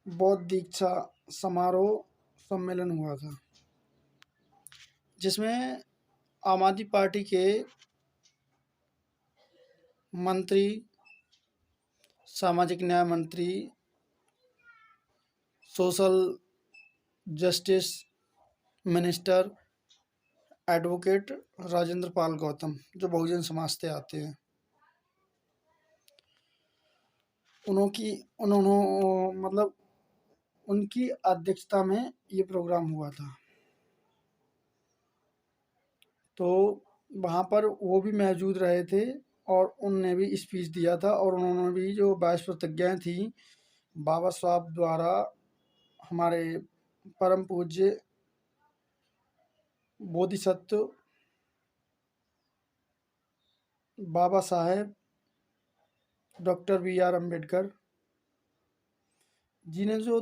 बौद्ध दीक्षा समारोह सम्मेलन हुआ था, जिसमें आम आदमी पार्टी के मंत्री, सामाजिक न्याय मंत्री, social justice minister advocate Rajendra Pal Gautam, जो बहुजन समाज से आते हैं, उन्होंने मतलब उनकी अध्यक्षता में ये प्रोग्राम हुआ था। तो वहाँ पर वो भी मौजूद रहे थे और उनने भी स्पीच दिया था, और उन्होंने भी जो 22 प्रतिज्ञाएँ थी बाबा साहब द्वारा, हमारे परम पूज्य Bodhisattva Baba Saheb doctor B are Ambedkar ji ने जो